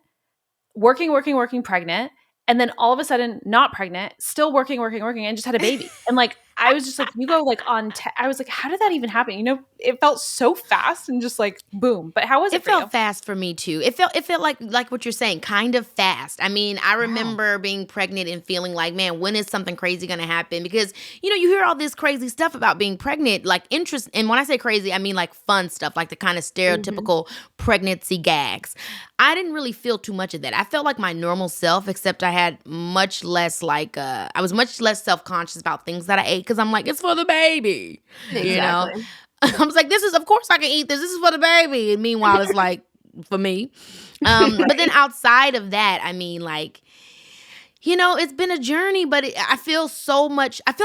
working, pregnant, and then all of a sudden not pregnant, still working, and just had a baby. And like, I was just like, you go like on, I was like, how did that even happen? You know, it felt so fast and just like boom. But how was it It for you? felt fast for me too. It felt like what you're saying, kind of fast. I mean, I remember being pregnant and feeling like, man, when is something crazy gonna happen? Because you hear all this crazy stuff about being pregnant, like interest. And when I say crazy, I mean like fun stuff, like the kind of stereotypical pregnancy gags. I didn't really feel too much of that. I felt like my normal self, except I had much less I was much less self conscious about things that I ate because I'm like, it's for the baby, you know. Exactly. I was like, of course I can eat this. This is for the baby. And meanwhile, it's like for me. But then outside of that, I mean, like, it's been a journey, but I feel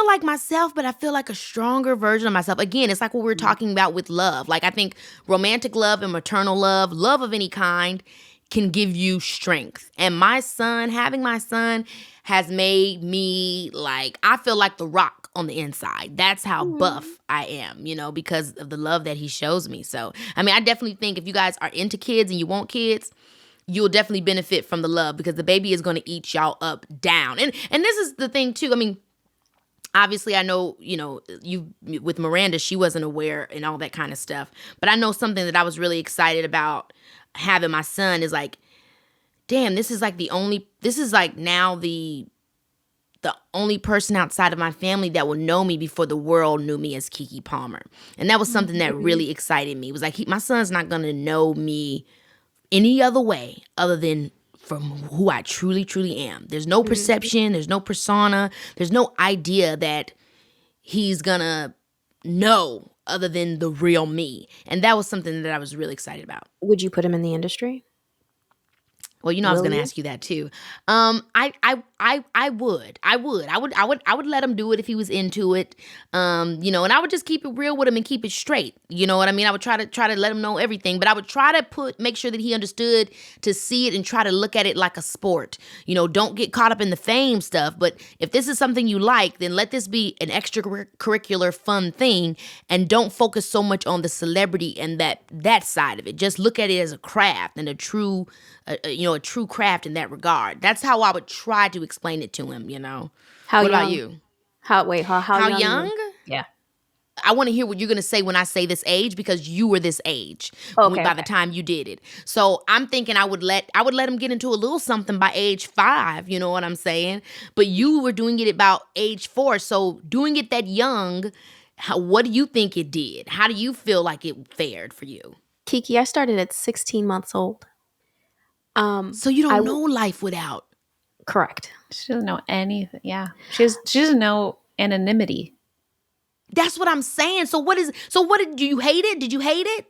like myself, but I feel like a stronger version of myself. Again, it's like what we were talking about with love. Like, I think romantic love and maternal love of any kind can give you strength. And having my son has made me I feel like the Rock on the inside. That's how buff I am, because of the love that he shows me. So, I mean, I definitely think if you guys are into kids and you want kids, you'll definitely benefit from the love because the baby is going to eat y'all up down. And this is the thing too. I mean, obviously I know, you with Miranda, she wasn't aware and all that kind of stuff. But I know something that I was really excited about having my son is like, damn, this is now the only person outside of my family that will know me before the world knew me as Keke Palmer. And that was something that really excited me. It was like, my son's not going to know me any other way other than from who I truly, truly am. There's no perception. There's no persona. There's no idea that he's going to know other than the real me. And that was something that I was really excited about. Would you put him in the industry? Well, I was Will going to you? ask you that too. I would let him do it if he was into it. And I would just keep it real with him and keep it straight. You know what I mean? I would try to let him know everything, but I would try to make sure that he understood to see it and try to look at it like a sport. Don't get caught up in the fame stuff, but if this is something you like, then let this be an extracurricular fun thing and don't focus so much on the celebrity and that side of it. Just look at it as a craft and a true craft in that regard. That's how I would try to explain it to him, How What young? about you? How How young? young? Yeah. I want to hear what you're going to say when I say this age because you were this age Okay, by the time you did it. So I'm thinking I would let him get into a little something by age 5, you know what I'm saying? But you were doing it about age 4. So doing it that young, what do you think it did? How do you feel like it fared for you? Keke, I started at 16 months old. So you I don't w- know life without. Correct. She doesn't know anything. Yeah. She doesn't know anonymity. That's what I'm saying. So what did you hate it? Did you hate it?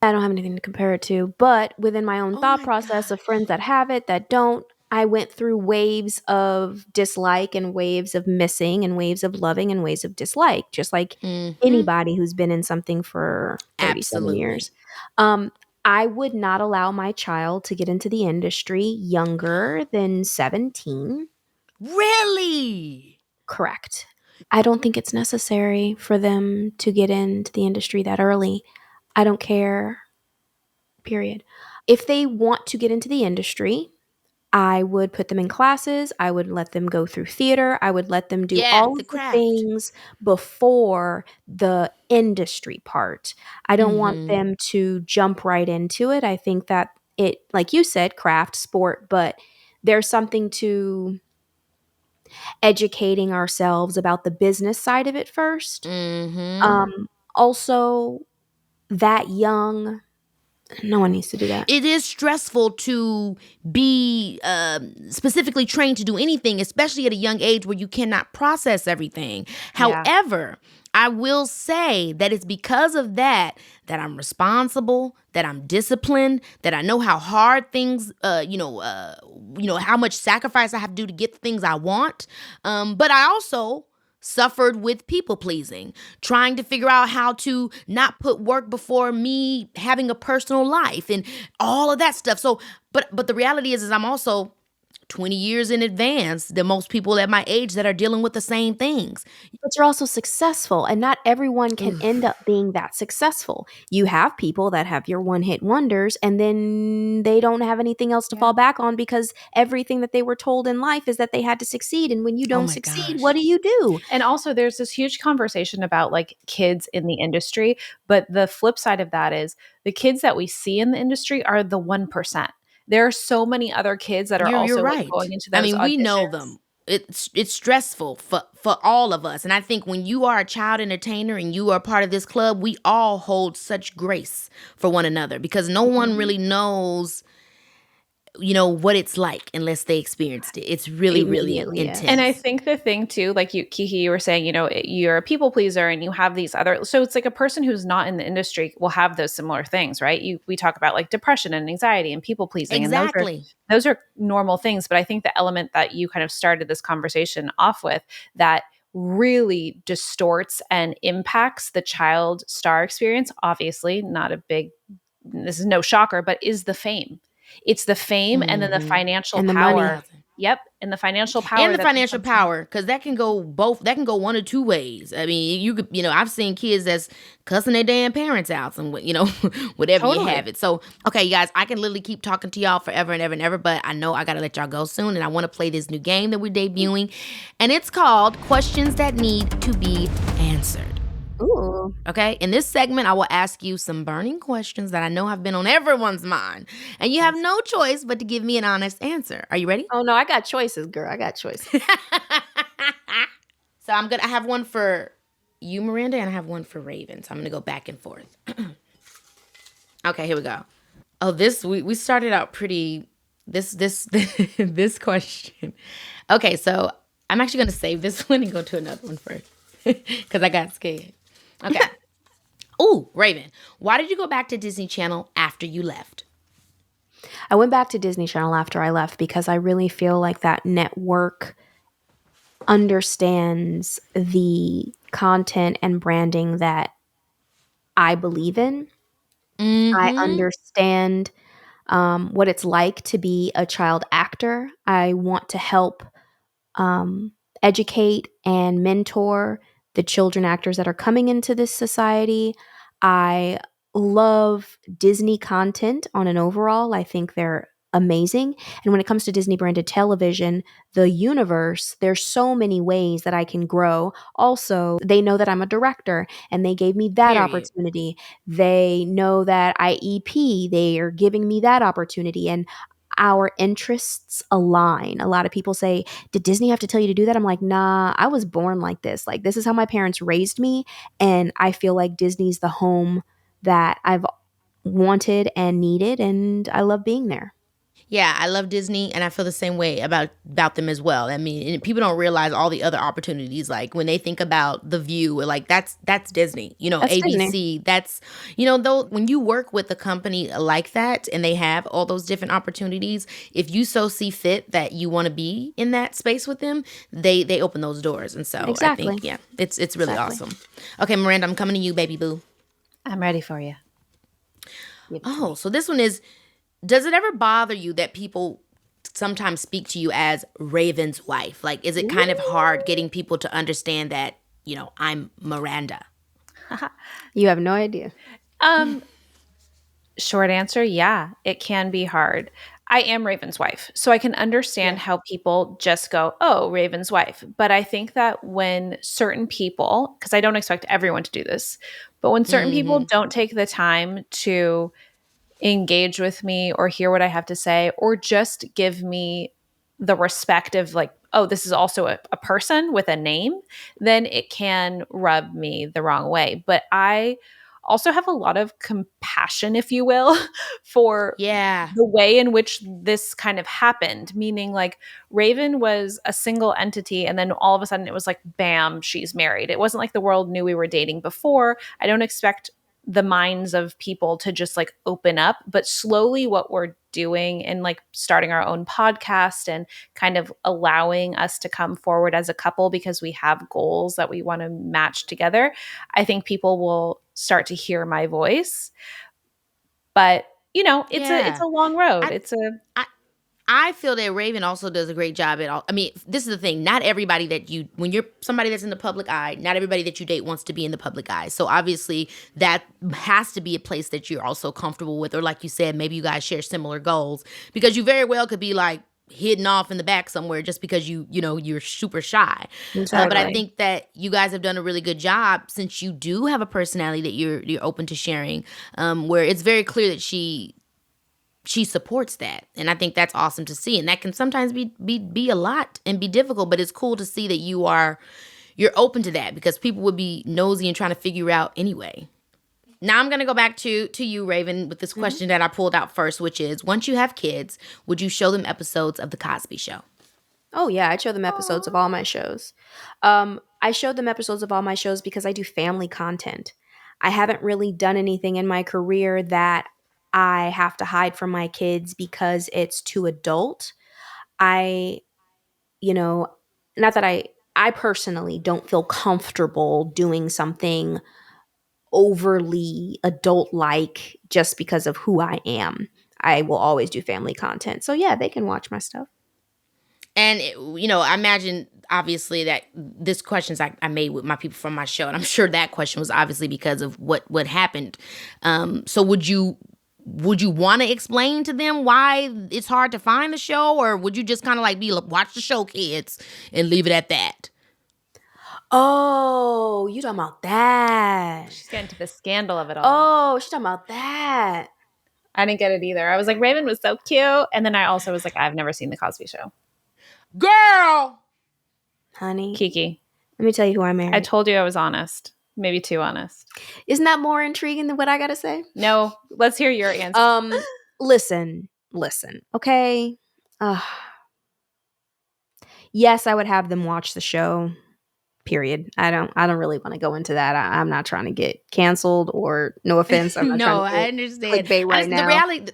I don't have anything to compare it to, but within my own Oh thought my process of gosh. friends that have it, that don't, I went through waves of dislike and waves of missing and waves of loving and waves of dislike, just like Mhm. anybody who's been in something for 37 Absolutely. years. I would not allow my child to get into the industry younger than 17. Really? Correct. I don't think it's necessary for them to get into the industry that early. I don't care, period. If they want to get into the industry, I would put them in classes. I would let them go through theater. I would let them do Yeah, all the of the craft. things before the industry part. I don't want Mhm. them to jump right into it. I think that it, like you said, craft, sport, but there's something to educating ourselves about the business side of it first. Mhm. Also, that young, no one needs to do that. It is stressful to be specifically trained to do anything, especially at a young age where you cannot process everything. Yeah. However, I will say that it's because of that I'm responsible, that I'm disciplined, that I know how hard things, how much sacrifice I have to do to get the things I want. But I also suffered with people pleasing, trying to figure out how to not put work before me having a personal life and all of that stuff. So, but the reality is I'm also 20 years in advance than most people at my age that are dealing with the same things. But you're also successful, and not everyone can end up being that successful. You have people that have your one-hit wonders, and then they don't have anything else to fall back on because everything that they were told in life is that they had to succeed. And when you don't my succeed, gosh. what do? And also, there's this huge conversation about like kids in the industry. But the flip side of that is the kids that we see in the industry are the 1%. There are so many other kids that are You're also like, right. going into those I mean, we know auditions. them. It's stressful for all of us. And I think when you are a child entertainer and you are part of this club, we all hold such grace for one another because no one really knows, what it's like unless they experienced it. It's really, really Immediately, yes. intense. And I think the thing too, like Kiki, you were saying, you're a people pleaser and you have these other, so it's like a person who's not in the industry will have those similar things, right? We talk about like depression and anxiety and people pleasing. Exactly. And those are normal things. But I think the element that you kind of started this conversation off with that really distorts and impacts the child star experience, obviously this is no shocker, but is the fame. It's the fame and then the financial And the power. money. Yep. And the financial power. And the that financial comes from- power, because that can go one or two ways. I mean, you could, I've seen kids that's cussing their damn parents out and, whatever you Totally. have it. So, okay, you guys, I can literally keep talking to y'all forever and ever and ever, but I know I got to let y'all go soon. And I want to play this new game that we're debuting. And it's called Questions That Need to Be Answered. Ooh. Okay, in this segment, I will ask you some burning questions that I know have been on everyone's mind. And you have no choice but to give me an honest answer. Are you ready? Oh, no, I got choices, girl. I got choices. So I have one for you, Miranda, and I have one for Raven. So I'm gonna go back and forth. Okay, here we go. Oh, we started out pretty this this question. Okay, so I'm actually gonna save this one and go to another one first. Because I got scared. Okay. Ooh, Raven, why did you go back to Disney Channel after you left? I went back to Disney Channel after I left because I really feel like that network understands the content and branding that I believe in. I understand what it's like to be a child actor. I want to help educate and mentor the children actors that are coming into this society. I love Disney content on an overall. I think they're amazing. And when it comes to Disney branded television, the universe, there's so many ways that I can grow. Also, they know that I'm a director and they gave me that Period. opportunity. They know that I EP, they are giving me that opportunity. And our interests align. A lot of people say, did Disney have to tell you to do that? I'm like, nah, I was born like this. Like, this is how my parents raised me. And I feel like Disney's the home that I've wanted and needed. And I love being there. Yeah, I love Disney, and I feel the same way about them as well. I mean, and people don't realize all the other opportunities. Like when they think about The View, like that's Disney. That's ABC. Disney. That's though when you work with a company like that, and they have all those different opportunities, if you so see fit that you want to be in that space with them, they open those doors. And so Exactly. I think it's really Exactly. awesome. Okay, Miranda, I'm coming to you, baby boo. I'm ready for you. Oh, so this one is, does it ever bother you that people sometimes speak to you as Raven's wife? Like, is it kind of hard getting people to understand that, I'm Miranda? You have no idea. Short answer, yeah, it can be hard. I am Raven's wife, so I can understand how people just go, oh, Raven's wife. But I think that when certain people, because I don't expect everyone to do this, but when certain people don't take the time to engage with me or hear what I have to say, or just give me the respect of like, oh, this is also a person with a name, then it can rub me the wrong way. But I also have a lot of compassion, if you will, for Yeah. the way in which this kind of happened. Meaning like Raven was a single entity and then all of a sudden it was like, bam, she's married. It wasn't like the world knew we were dating before. I don't expect the minds of people to just like open up, but slowly what we're doing and like starting our own podcast and kind of allowing us to come forward as a couple because we have goals that we want to match together, I think people will start to hear my voice. But it's Yeah. a long road. I- I feel that Raven also does a great job at all. I mean, this is the thing. Not everybody when you're somebody that's in the public eye, not everybody that you date wants to be in the public eye. So obviously that has to be a place that you're also comfortable with. Or like you said, maybe you guys share similar goals, because you very well could be like hidden off in the back somewhere just because you're super shy. But I Exactly. think that you guys have done a really good job, since you do have a personality that you're open to sharing, where it's very clear that she supports that. And I think that's awesome to see. And that can sometimes be a lot and be difficult, but it's cool to see that you're open to that, because people would be nosy and trying to figure out anyway. Now I'm going to go back to you, Raven, with this question that I pulled out first, which is, once you have kids, would you show them episodes of The Cosby Show? Oh yeah, I show them episodes of all my shows. I showed them episodes of all my shows because I do family content. I haven't really done anything in my career that I have to hide from my kids because it's too adult. I, not that I personally don't feel comfortable doing something overly adult-like just because of who I am. I will always do family content. So yeah, they can watch my stuff. And, I imagine, obviously, that this questions I made with my people from my show, and I'm sure that question was obviously because of what happened. So would you want to explain to them why it's hard to find the show, or would you just kind of like watch the show, kids, and leave it at that? Oh, you talking about that? She's getting to the scandal of it all. Oh, she's talking about that. I didn't get it either. I was like, Raven was so cute. And then I also was like, I've never seen The Cosby Show. Girl! Honey, Kiki, let me tell you who I married. I told you I was honest. Maybe too honest. Isn't that more intriguing than what I gotta say? No, let's hear your answer. Listen, okay? Yes, I would have them watch the show. Period. I don't really want to go into that. I'm not trying to get canceled, or no offense. I'm not No, trying to I understand. clickbait right now.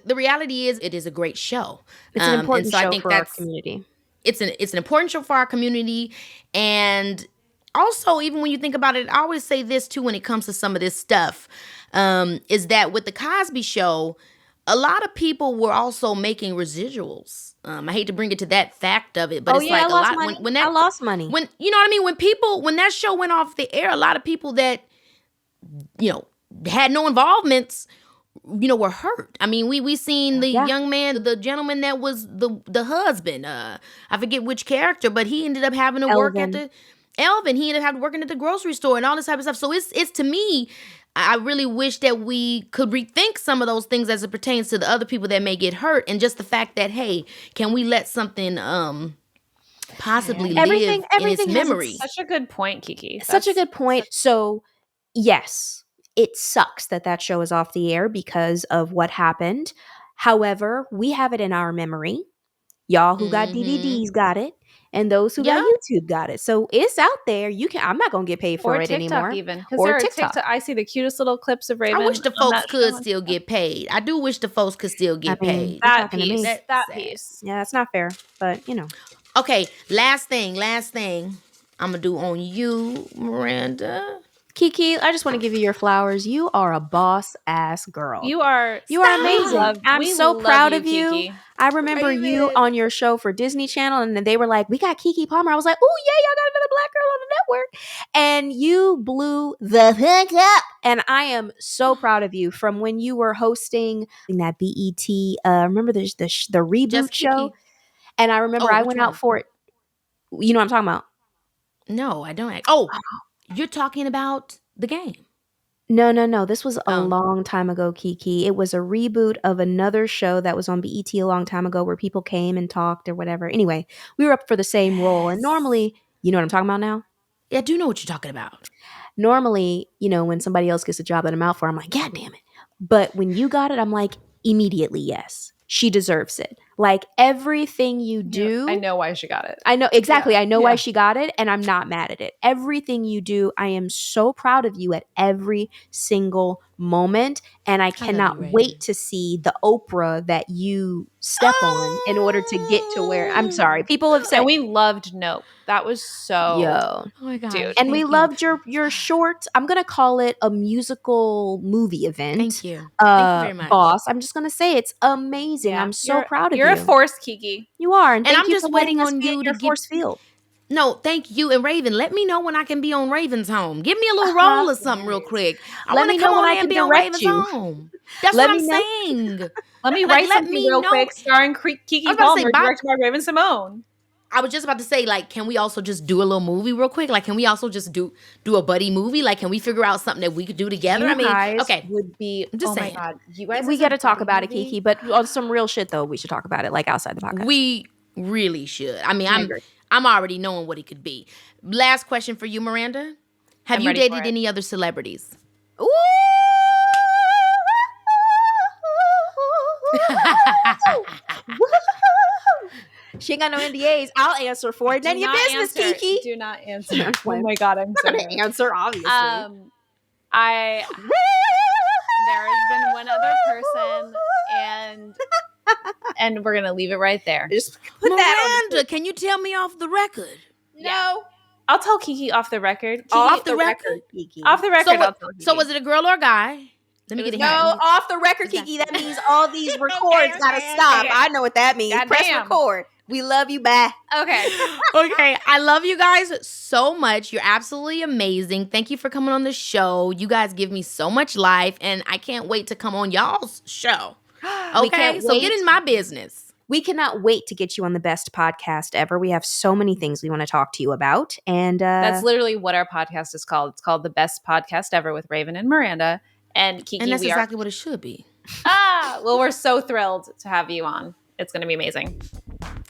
The reality is, it is a great show. It's an important and so show I think for our community. It's an important show for our community. And also, even when you think about it, I always say this too when it comes to some of this stuff, is that with The Cosby Show, a lot of people were also making residuals. I hate to bring it to that fact of it, but it's like I a lost lot money. when that I lost money. when you know what I mean, when that show went off the air, a lot of people that had no involvements, were hurt. I mean, we seen the young man, the gentleman that was the husband. I forget which character, but he ended up having to work at Elvin. He ended up working at the grocery store and all this type of stuff. So it's to me, I really wish that we could rethink some of those things as it pertains to the other people that may get hurt, and just the fact that, hey, can we let something possibly live in its memory? Such a good point, Kiki. Such a good point. So, yes, it sucks that show is off the air because of what happened. However, we have it in our memory. Y'all who got DVDs got it, and those who got YouTube got it. So it's out there. I'm not gonna get paid for or it TikTok anymore. Even because Or there are TikTok. TikTok. I see the cutest little clips of Raven. I wish the on folks that could show and still stuff. get paid. I do wish the folks could still get I mean, paid. you're That talking to piece. me. That Sad. piece. Yeah, that's not fair, but Okay, last thing I'm gonna do on you, Miranda. Kiki, I just want to give you your flowers. You are a boss ass girl. You are amazing. I'm we so love proud of you. Kiki. I remember you on your show for Disney Channel, and then they were like, "We got Kiki Palmer." I was like, "Oh yeah, y'all got another black girl on the network," and you blew the heck up. And I am so proud of you from when you were hosting that BET. Remember the reboot Just show, Kiki. and I remember Oh, I which went one? out for it. You know what I'm talking about? No, I don't. Oh, you're talking about the game. No. This was a Oh. long time ago, Kiki. It was a reboot of another show that was on BET a long time ago where people came and talked or whatever. Anyway, we were up for the same role. And normally, you know what I'm talking about now? Yeah, I do know what you're talking about. Normally, when somebody else gets a job that I'm out for, I'm like, God damn it. But when you got it, I'm like, immediately, yes. She deserves it. Like everything you do. I know why she got it. I know exactly. Yeah, I know why yeah. she got it, and I'm not mad at it. Everything you do, I am so proud of you at every single moment, and I cannot Raven. wait to see the Oprah that you step on in order to get to where. I'm sorry, people have said, And we loved Nope. That was so yo, Oh my god, Dude. and we loved your short. I'm gonna call it a musical movie event. Thank you. Thank you very much. Boss. I'm just gonna say it's amazing. Yeah, I'm so proud of you're You're a you. force, Kiki. You are, and, And thank I'm you just for letting waiting us on be in you your to give- force field. No, thank you and Raven. Let me know when I can be on Raven's home. Give me a little role or something real quick. I Let want to me come know when on I in can and be on direct Raven's you. home. That's Let what I'm me know. saying. Let me Like, write let something me real know. quick, starring Kiki I was about to say, Palmer, Bob- directed by Raven Simone. I was just about to say, like, can we also just do a little movie real quick? Like, can we also just do a buddy movie? Like, can we figure out something that we could do together? You I mean, guys okay. Would be. I'm just oh saying. my god, you guys! We as got a to talk buddy about it, movie? Kiki. But on some real shit, though, we should talk about it, like outside the podcast. We really should. I mean, I agree. I'm already knowing what it could be. Last question for you, Miranda. Have I'm you ready for dated it. any other celebrities? Ooh. She ain't got no NDAs. I'll answer for it. None of Do your not business, answer. Kiki. Do not I'm answer. Oh playing. my god, I'm so I'm gonna nervous. answer, obviously. I there has been one other person, and we're gonna leave it right there. Just put that Miranda, can you tell me off the record? on. No. I'll tell Kiki off the record. Kiki, Off the record? Kiki. off the record. So, I'll tell Kiki. so was it a girl or a guy? Let me It get was a No, hint. off the record, Kiki. That means all these records gotta stop. I know what that means. Press Goddamn. record. We love you. Bye. Okay. Okay, I love you guys so much. You're absolutely amazing. Thank you for coming on the show. You guys give me so much life, and I can't wait to come on y'all's show. Okay, can't so get wait. in my business. We cannot wait to get you on the best podcast ever. We have so many things we want to talk to you about. And That's literally what our podcast is called. It's called The Best Podcast Ever with Raven and Miranda. And Kiki, And that's we exactly what it should be. well, we're so thrilled to have you on. It's going to be amazing.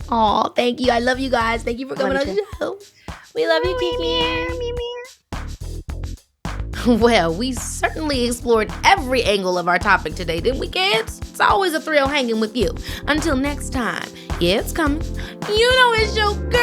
Oh, thank you. I love you guys. Thank you for coming Love on you the show. We love you, Kiki. Well, we certainly explored every angle of our topic today, didn't we, kids? It's always a thrill hanging with you. Until next time, yeah, it's coming. You know it's your girl.